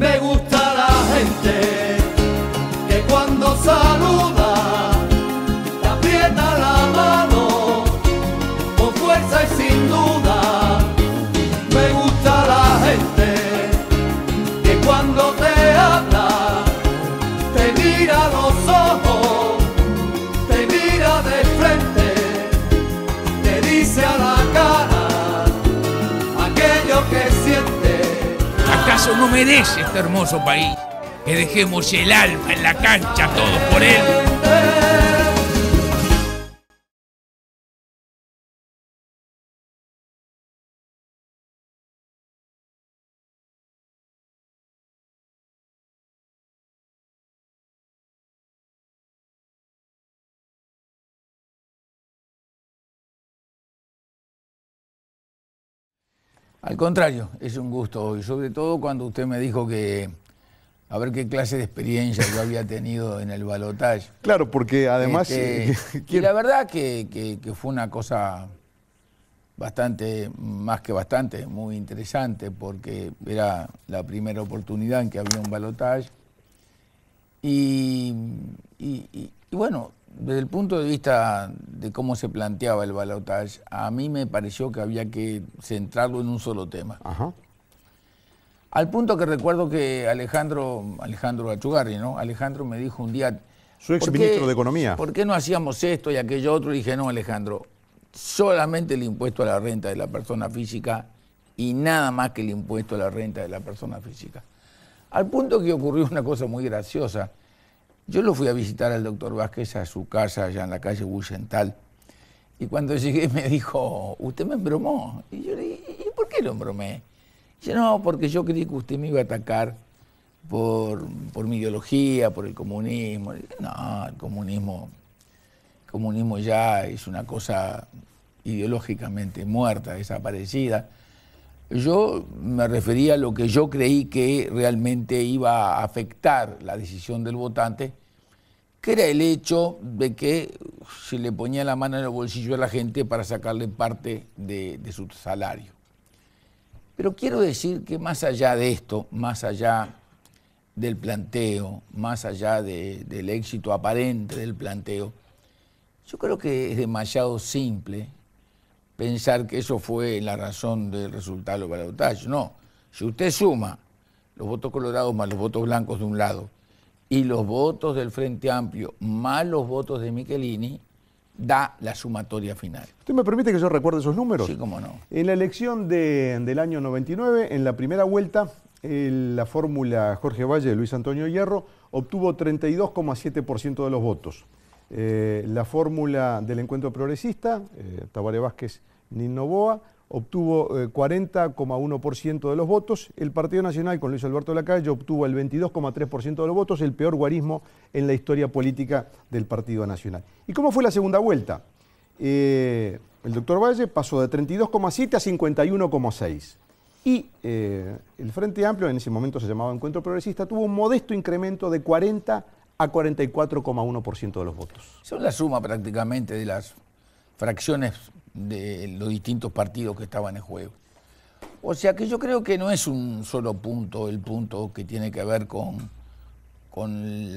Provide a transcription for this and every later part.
Me gusta la gente que cuando saluda te aprieta la mano con fuerza y sin duda. Me gusta la gente que cuando te habla te mira a los ojos, te mira de frente, te dice a la cara aquello que siente. ¿Acaso no merece este hermoso país que dejemos el alma en la cancha todos por él? Al contrario, es un gusto, y sobre todo cuando usted me dijo que a ver qué clase de experiencia yo había tenido en el balotaje. Claro, porque además... y la verdad que fue una cosa bastante, más que bastante, muy interesante, porque era la primera oportunidad en que había un balotaje. Y bueno, desde el punto de vista de cómo se planteaba el balotaje, a mí me pareció que había que centrarlo en un solo tema. Ajá. Al punto que recuerdo que Alejandro Achugarri, ¿no? Alejandro me dijo un día... Su ex ministro de Economía. ¿Por qué no hacíamos esto y aquello otro? Y dije, no, Alejandro, solamente el impuesto a la renta de la persona física y nada más que el impuesto a la renta de la persona física. Al punto que ocurrió una cosa muy graciosa. Yo lo fui a visitar al doctor Vázquez a su casa allá en la calle Bullental. Y cuando llegué me dijo, ¿usted me embromó? Y yo le dije, ¿y por qué lo embromé? Dice, no, porque yo creí que usted me iba a atacar por mi ideología, por el comunismo. Y dije, no, el comunismo ya es una cosa ideológicamente muerta, desaparecida. Yo me refería a lo que yo creí que realmente iba a afectar la decisión del votante, que era el hecho de que se le ponía la mano en el bolsillo a la gente para sacarle parte de su salario. Pero quiero decir que más allá de esto, más allá del planteo, más allá del éxito aparente del planteo, yo creo que es demasiado simple pensar que eso fue la razón del resultado del balotaje. No, si usted suma los votos colorados más los votos blancos de un lado y los votos del Frente Amplio más los votos de Michelini, da la sumatoria final. ¿Usted me permite que yo recuerde esos números? Sí, cómo no. En la elección del año 99, en la primera vuelta, la fórmula Jorge Valle de Luis Antonio Hierro obtuvo 32,7% de los votos. La fórmula del Encuentro Progresista, Tabaré Vázquez, Nino Noboa, obtuvo 40,1% de los votos. El Partido Nacional, con Luis Alberto Lacalle, obtuvo el 22,3% de los votos, el peor guarismo en la historia política del Partido Nacional. ¿Y cómo fue la segunda vuelta? El doctor Valle pasó de 32,7 a 51,6. Y el Frente Amplio, en ese momento se llamaba Encuentro Progresista, tuvo un modesto incremento de 40 a 44,1% de los votos. Son la suma prácticamente de las fracciones de los distintos partidos que estaban en juego. O sea que yo creo que no es un solo punto, el punto que tiene que ver con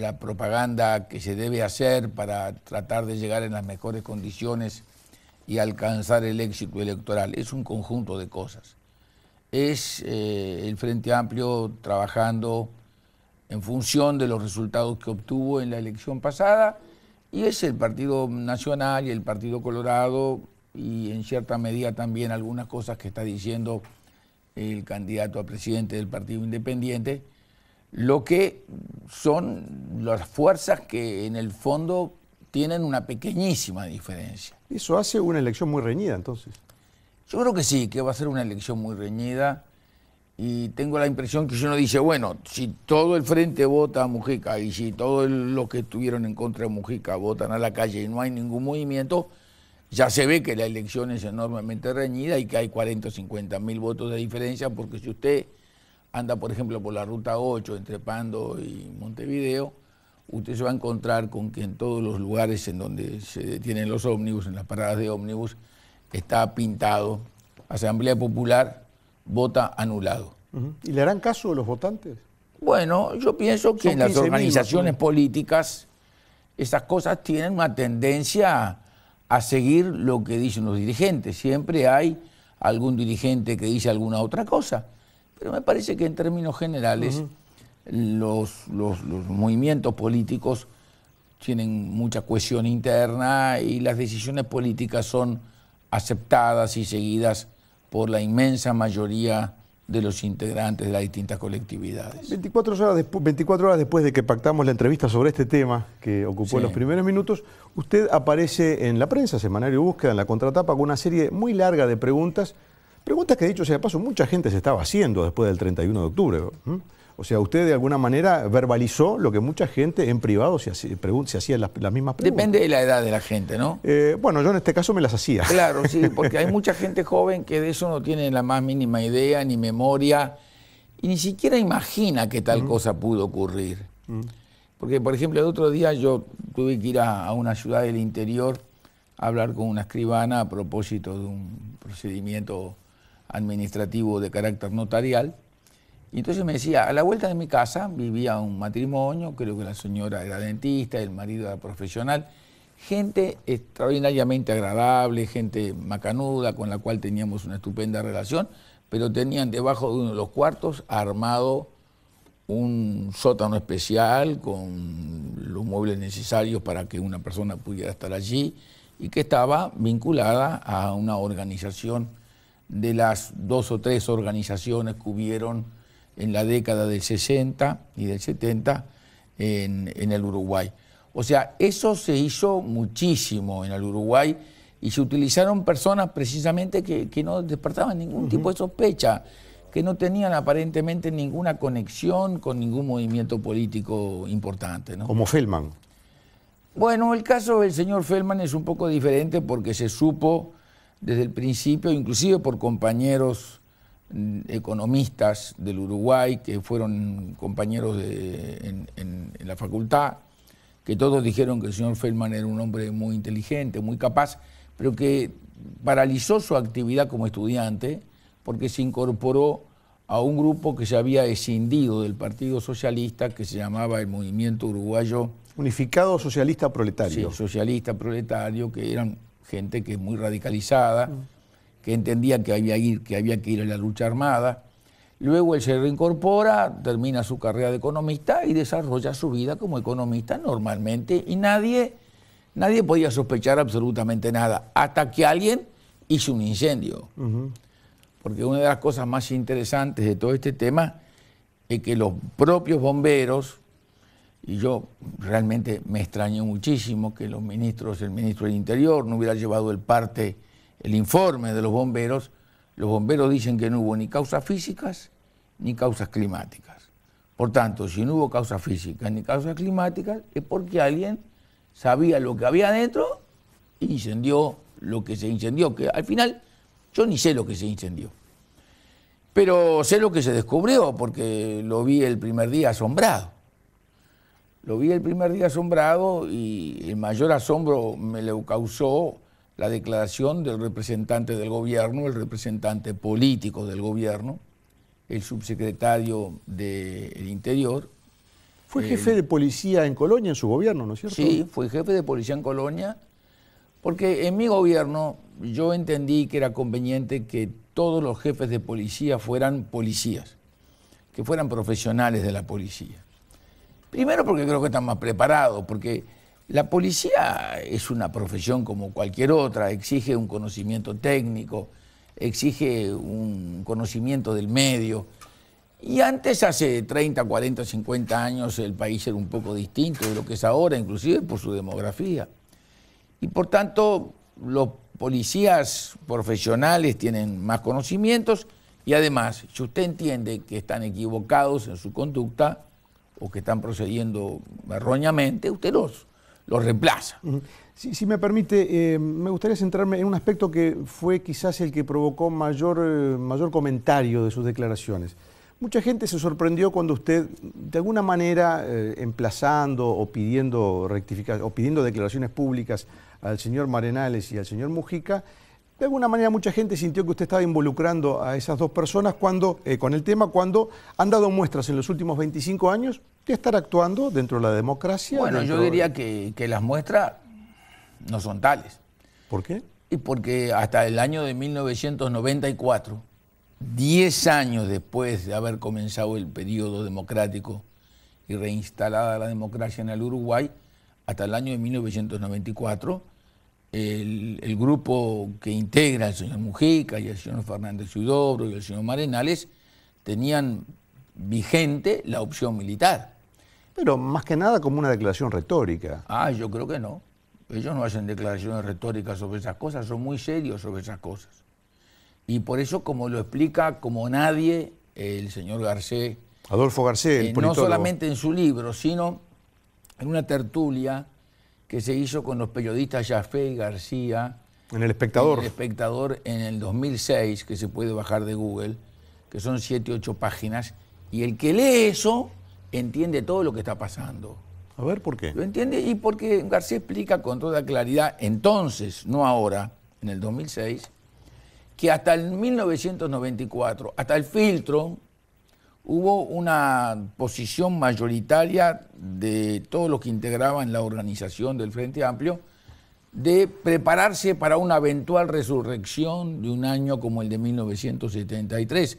la propaganda que se debe hacer para tratar de llegar en las mejores condiciones y alcanzar el éxito electoral. Es un conjunto de cosas. Es el Frente Amplio trabajando en función de los resultados que obtuvo en la elección pasada, y es el Partido Nacional y el Partido Colorado, y en cierta medida también algunas cosas que está diciendo el candidato a presidente del Partido Independiente, lo que son las fuerzas que en el fondo tienen una pequeñísima diferencia. Eso hace una elección muy reñida, entonces. Yo creo que sí, que va a ser una elección muy reñida, y tengo la impresión que uno dice, bueno, si todo el frente vota a Mujica y si todos los que estuvieron en contra de Mujica votan a Lacalle y no hay ningún movimiento, ya se ve que la elección es enormemente reñida y que hay 40 o 50 mil votos de diferencia, porque si usted anda, por ejemplo, por la Ruta 8 entre Pando y Montevideo, usted se va a encontrar con que en todos los lugares en donde se detienen los ómnibus, en las paradas de ómnibus, está pintado Asamblea Popular, vota anulado. ¿Y le harán caso a los votantes? Bueno, yo pienso que Son en las 15.000 organizaciones más o menos. políticas esas cosas tienen una tendencia a seguir lo que dicen los dirigentes. Siempre hay algún dirigente que dice alguna otra cosa, pero me parece que en términos generales los movimientos políticos tienen mucha cohesión interna y las decisiones políticas son aceptadas y seguidas por la inmensa mayoría de los integrantes de las distintas colectividades. 24 horas después de que pactamos la entrevista sobre este tema que ocupó Sí. los primeros minutos, usted aparece en la prensa, Semanario Búsqueda, en la contratapa, con una serie muy larga de preguntas que, dicho sea de paso, mucha gente se estaba haciendo después del 31 de octubre. O sea, usted de alguna manera verbalizó lo que mucha gente en privado se hacía las mismas preguntas. Depende de la edad de la gente, ¿no? Bueno, yo en este caso me las hacía. Claro, sí, porque hay mucha gente joven que de eso no tiene la más mínima idea, ni memoria, y ni siquiera imagina que tal cosa pudo ocurrir. Porque, por ejemplo, el otro día yo tuve que ir a una ciudad del interior a hablar con una escribana a propósito de un procedimiento administrativo de carácter notarial. Y entonces me decía, a la vuelta de mi casa vivía un matrimonio, creo que la señora era dentista, el marido era profesional, gente extraordinariamente agradable, gente macanuda, con la cual teníamos una estupenda relación, pero tenían debajo de uno de los cuartos armado un sótano especial con los muebles necesarios para que una persona pudiera estar allí y que estaba vinculada a una organización de las 2 o 3 organizaciones que hubieron en la década del 60 y del 70 en el Uruguay. O sea, eso se hizo muchísimo en el Uruguay y se utilizaron personas precisamente que no despertaban ningún tipo de sospecha, que no tenían aparentemente ninguna conexión con ningún movimiento político importante, ¿no? Como Feldman. Bueno, el caso del señor Feldman es un poco diferente porque se supo desde el principio, inclusive por compañeros economistas del Uruguay, que fueron compañeros en la facultad, que todos dijeron que el señor Feldman era un hombre muy inteligente, muy capaz, pero que paralizó su actividad como estudiante porque se incorporó a un grupo que se había escindido del Partido Socialista, que se llamaba el Movimiento Uruguayo Unificado Socialista Proletario. Sí, socialista proletario, que eran gente que es muy radicalizada, que entendía que había que ir a la lucha armada. Luego él se reincorpora, termina su carrera de economista y desarrolla su vida como economista normalmente, y nadie podía sospechar absolutamente nada, hasta que alguien hizo un incendio. Porque una de las cosas más interesantes de todo este tema es que los propios bomberos, y yo realmente me extrañó muchísimo que el ministro del Interior no hubiera llevado el informe de los bomberos dicen que no hubo ni causas físicas ni causas climáticas. Por tanto, si no hubo causas físicas ni causas climáticas, es porque alguien sabía lo que había adentro e incendió lo que se incendió, que al final yo ni sé lo que se incendió. Pero sé lo que se descubrió, porque lo vi el primer día asombrado. Lo vi el primer día asombrado y el mayor asombro me lo causó la declaración del representante del gobierno, el representante político del gobierno, el subsecretario del Interior. Fue jefe de policía en Colonia en su gobierno, ¿no es cierto? Sí, fui jefe de policía en Colonia, porque en mi gobierno yo entendí que era conveniente que todos los jefes de policía fueran policías, que fueran profesionales de la policía. Primero porque creo que están más preparados, porque la policía es una profesión como cualquier otra, exige un conocimiento técnico, exige un conocimiento del medio. Y antes, hace 30, 40, 50 años, el país era un poco distinto de lo que es ahora, inclusive por su demografía. Y por tanto, los policías profesionales tienen más conocimientos y además, si usted entiende que están equivocados en su conducta o que están procediendo erróneamente, usted los reemplaza. Si me permite, me gustaría centrarme en un aspecto que fue quizás el que provocó mayor comentario de sus declaraciones. Mucha gente se sorprendió cuando usted, de alguna manera, emplazando o pidiendo declaraciones públicas al señor Marenales y al señor Mujica, De alguna manera mucha gente sintió que usted estaba involucrando a esas dos personas cuando, con el tema cuando han dado muestras en los últimos 25 años de estar actuando dentro de la democracia. Bueno, yo diría que las muestras no son tales. ¿Por qué? Y porque hasta el año de 1994, 10 años después de haber comenzado el periodo democrático y reinstalada la democracia en el Uruguay, hasta el año de 1994, el grupo que integra el señor Mujica y el señor Fernández Huidobro y el señor Marenales tenían vigente la opción militar. Pero más que nada como una declaración retórica. Yo creo que no. Ellos no hacen declaraciones retóricas sobre esas cosas, son muy serios sobre esas cosas. Y por eso, como lo explica como nadie el señor Garcés, Adolfo Garcés, el politólogo. no solamente en su libro, sino en una tertulia que se hizo con los periodistas Jafé y García. En El Espectador. En El Espectador en el 2006, que se puede bajar de Google, que son 7 u 8 páginas, y el que lee eso entiende todo lo que está pasando. A ver, ¿por qué? ¿Lo entiende? Y porque García explica con toda claridad, entonces, no ahora, en el 2006, que hasta el 1994, hasta el filtro, hubo una posición mayoritaria de todos los que integraban la organización del Frente Amplio de prepararse para una eventual resurrección de un año como el de 1973.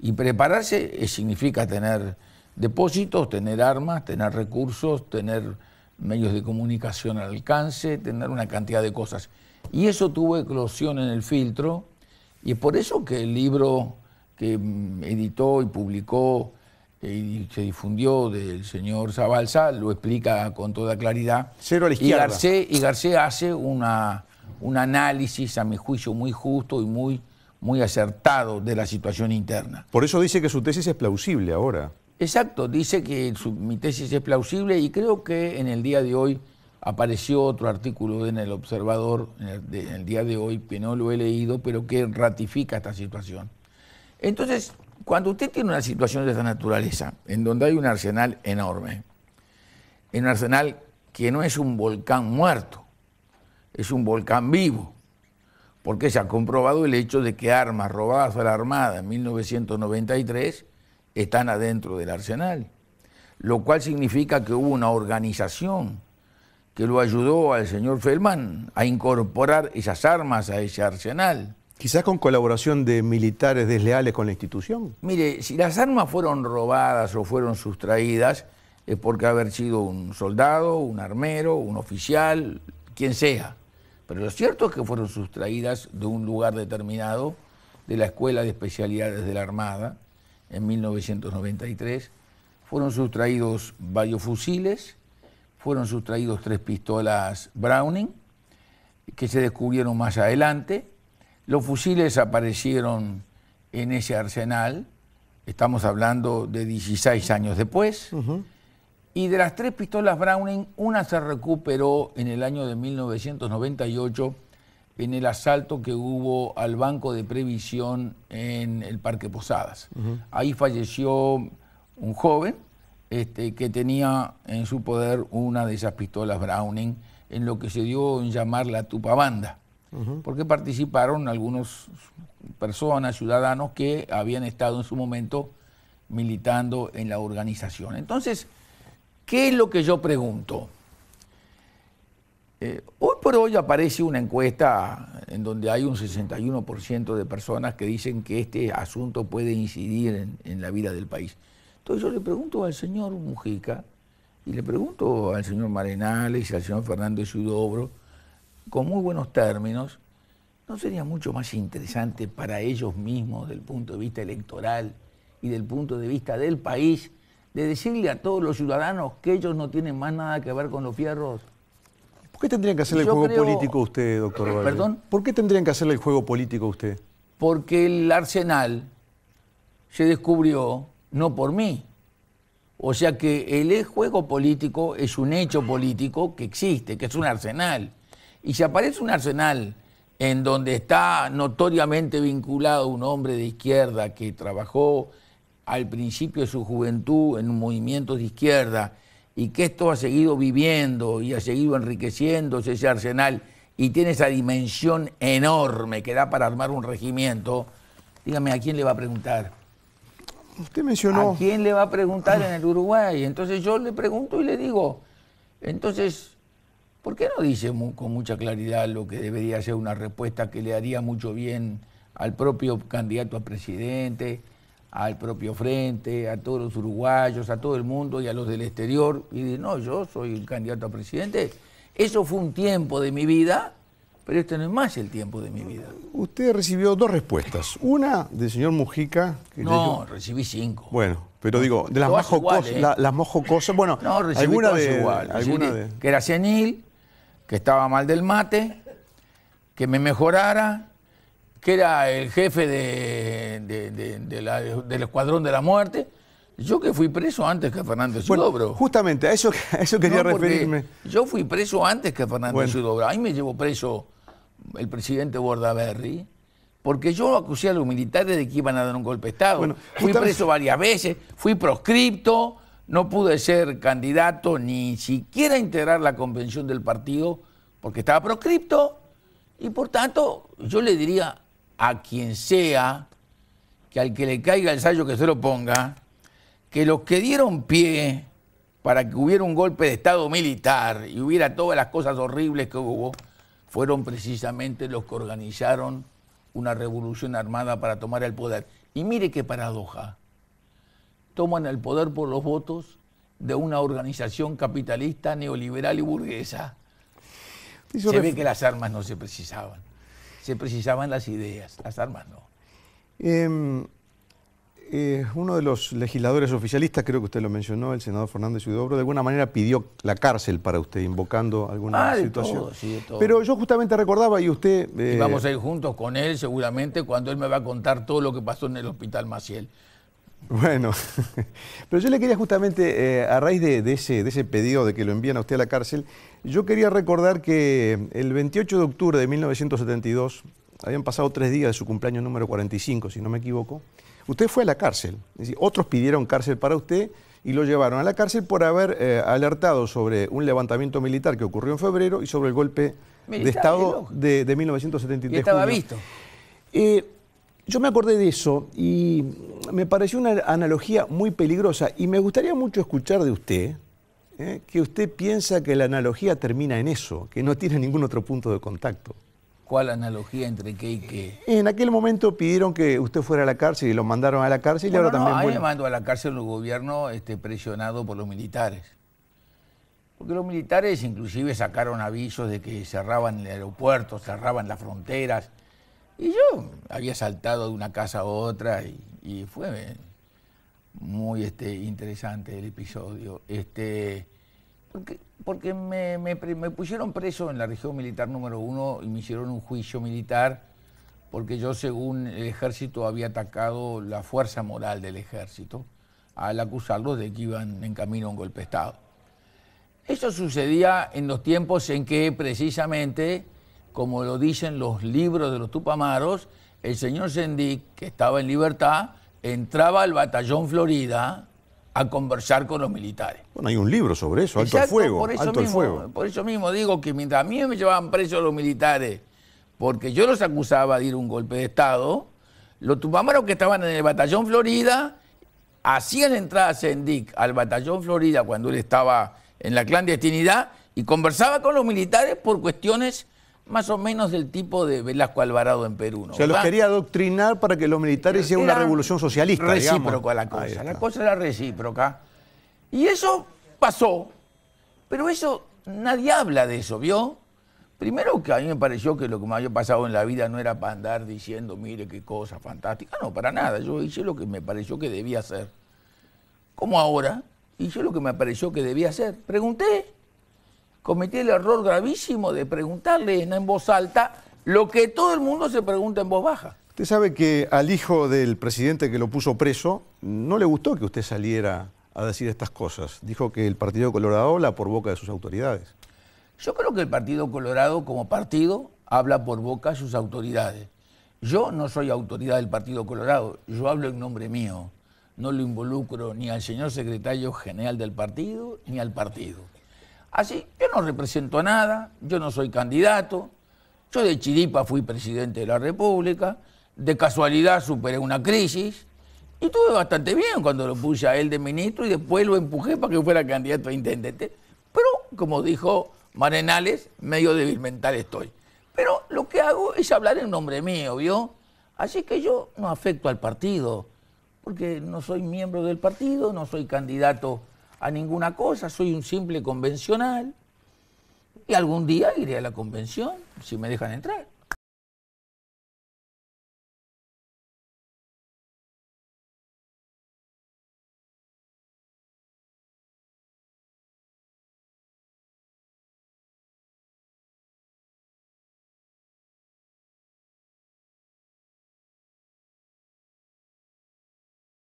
Y prepararse significa tener depósitos, tener armas, tener recursos, tener medios de comunicación al alcance, tener una cantidad de cosas. Y eso tuvo eclosión en el filtro, y es por eso que el libro que editó y publicó y se difundió del señor Zabalza lo explica con toda claridad. Cero a la izquierda. Y Garcés hace un análisis, a mi juicio, muy justo y muy acertado de la situación interna. Por eso dice que su tesis es plausible ahora. Exacto, dice que mi tesis es plausible, y creo que en el día de hoy apareció otro artículo en El Observador, en el día de hoy, que no lo he leído, pero que ratifica esta situación. Entonces, cuando usted tiene una situación de esta naturaleza, en donde hay un arsenal enorme, un arsenal que no es un volcán muerto, es un volcán vivo, porque se ha comprobado el hecho de que armas robadas a la Armada en 1993 están adentro del arsenal, lo cual significa que hubo una organización que lo ayudó al señor Feldman a incorporar esas armas a ese arsenal. Quizás con colaboración de militares desleales con la institución. Mire, si las armas fueron robadas o fueron sustraídas, es porque haber sido un soldado, un armero, un oficial, quien sea. Pero lo cierto es que fueron sustraídas de un lugar determinado, de la Escuela de Especialidades de la Armada, en 1993. Fueron sustraídos varios fusiles, fueron sustraídos 3 pistolas Browning, que se descubrieron más adelante. Los fusiles aparecieron en ese arsenal, estamos hablando de 16 años después, y de las 3 pistolas Browning, una se recuperó en el año de 1998 en el asalto que hubo al Banco de Previsión en el Parque Posadas. Ahí falleció un joven que tenía en su poder una de esas pistolas Browning, en lo que se dio en llamar la Tupabanda, porque participaron algunas personas, ciudadanos que habían estado en su momento militando en la organización. Entonces, ¿qué es lo que yo pregunto? Hoy por hoy aparece una encuesta en donde hay un 61% de personas que dicen que este asunto puede incidir en la vida del país. Entonces yo le pregunto al señor Mujica y le pregunto al señor Marenales y al señor Fernández Huidobro, con muy buenos términos, ¿no sería mucho más interesante para ellos mismos, desde el punto de vista electoral y del punto de vista del país, de decirle a todos los ciudadanos que ellos no tienen más nada que ver con los fierros? ¿Por qué tendrían que hacerle el juego político a usted, doctor Valle? ¿Perdón? ¿Por qué tendrían que hacerle el juego político a usted? Porque el arsenal se descubrió no por mí. O sea que el juego político es un hecho político que existe, que es un arsenal. Y si aparece un arsenal en donde está notoriamente vinculado un hombre de izquierda que trabajó al principio de su juventud en un movimiento de izquierda, y que esto ha seguido viviendo y ha seguido enriqueciéndose ese arsenal, y tiene esa dimensión enorme que da para armar un regimiento, dígame, ¿a quién le va a preguntar? Usted mencionó... ¿A quién le va a preguntar en el Uruguay? Entonces yo le pregunto y le digo, entonces, ¿por qué no dice con mucha claridad lo que debería ser una respuesta que le haría mucho bien al propio candidato a presidente, al propio frente, a todos los uruguayos, a todo el mundo y a los del exterior? Y dice, no, yo soy el candidato a presidente. Eso fue un tiempo de mi vida, pero este no es más el tiempo de mi vida. Usted recibió 2 respuestas. Una del señor Mujica. Que no, recibí 5. Bueno, pero digo, de las más jocosas, las más jocosas, bueno, no, recibí alguna todas de, igual. alguna que era senil, que estaba mal del mate, que me mejorara, que era el jefe del Escuadrón de la Muerte. Yo que fui preso antes que Fernández Huidobro. Justamente, a eso quería referirme. Yo fui preso antes que Fernández Huidobro. Ahí me llevó preso el presidente Bordaberry, porque yo acusé a los militares de que iban a dar un golpe de Estado. Bueno, fui preso varias veces, fui proscripto, no pude ser candidato ni siquiera integrar la convención del partido porque estaba proscripto, y por tanto yo le diría a quien sea que al que le caiga el sayo que se lo ponga, que los que dieron pie para que hubiera un golpe de Estado militar y hubiera todas las cosas horribles que hubo, fueron precisamente los que organizaron una revolución armada para tomar el poder. Y mire qué paradoja. Toman el poder por los votos de una organización capitalista, neoliberal y burguesa. Se ve que las armas no se precisaban. Se precisaban las ideas, las armas no. Uno de los legisladores oficialistas, creo que usted lo mencionó, el senador Fernández Huidobro, de alguna manera pidió la cárcel para usted, invocando alguna situación. Todo, sí, de todo. Pero yo justamente recordaba, y usted... Y vamos a ir juntos con él, seguramente, cuando él me va a contar todo lo que pasó en el Hospital Maciel. Bueno, pero yo le quería justamente, a raíz de ese pedido de que lo envían a usted a la cárcel, yo quería recordar que el 28 de octubre de 1972, habían pasado 3 días de su cumpleaños número 45, si no me equivoco, usted fue a la cárcel. Es decir, otros pidieron cárcel para usted y lo llevaron a la cárcel por haber alertado sobre un levantamiento militar que ocurrió en febrero y sobre el golpe de Estado de 1973. Y estaba visto. Yo me acordé de eso y me pareció una analogía muy peligrosa y me gustaría mucho escuchar de usted que usted piensa que la analogía termina en eso, que no tiene ningún otro punto de contacto. ¿Cuál analogía entre qué y qué? En aquel momento pidieron que usted fuera a la cárcel y lo mandaron a la cárcel y ahora también... A mí me mandó a la cárcel el gobierno presionado por los militares. Porque los militares inclusive sacaron avisos de que cerraban el aeropuerto, cerraban las fronteras. Y yo había saltado de una casa a otra y fue muy interesante el episodio. Porque me pusieron preso en la región militar número 1 y me hicieron un juicio militar porque yo, según el ejército, había atacado la fuerza moral del ejército al acusarlos de que iban en camino a un golpe de Estado. Eso sucedía en los tiempos en que precisamente, como lo dicen los libros de los Tupamaros, el señor Sendic, que estaba en libertad, entraba al batallón Florida a conversar con los militares. Bueno, hay un libro sobre eso, Alto el Fuego. Alto el Fuego. Por eso mismo digo que mientras a mí me llevaban presos los militares, porque yo los acusaba de ir a un golpe de Estado, los Tupamaros que estaban en el batallón Florida hacían entrar a Sendic al batallón Florida cuando él estaba en la clandestinidad y conversaba con los militares por cuestiones más o menos del tipo de Velasco Alvarado en Perú, ¿no? O sea, los quería adoctrinar para que los militares hicieran una revolución socialista, recíproca la cosa. La cosa era recíproca. Y eso pasó. Pero eso, nadie habla de eso, ¿vio? Primero que a mí me pareció que lo que me había pasado en la vida no era para andar diciendo, mire qué cosa fantástica. No, para nada. Yo hice lo que me pareció que debía hacer. Como ahora, hice lo que me pareció que debía hacer. Pregunté. Cometí el error gravísimo de preguntarle en voz alta lo que todo el mundo se pregunta en voz baja. Usted sabe que al hijo del presidente que lo puso preso no le gustó que usted saliera a decir estas cosas. Dijo que el Partido Colorado habla por boca de sus autoridades. Yo creo que el Partido Colorado como partido habla por boca de sus autoridades. Yo no soy autoridad del Partido Colorado, yo hablo en nombre mío. No lo involucro ni al señor secretario general del partido ni al partido. Así, yo no represento nada, yo no soy candidato, Yo de chiripa fui presidente de la República, de casualidad superé una crisis y estuve bastante bien cuando lo puse a él de ministro y después lo empujé para que fuera candidato a intendente. Pero, como dijo Marenales, medio débil mental estoy. Pero lo que hago es hablar en nombre mío, ¿vio? Así que yo no afecto al partido, porque no soy miembro del partido, no soy candidato a ninguna cosa, soy un simple convencional. Y algún día iré a la convención, si me dejan entrar.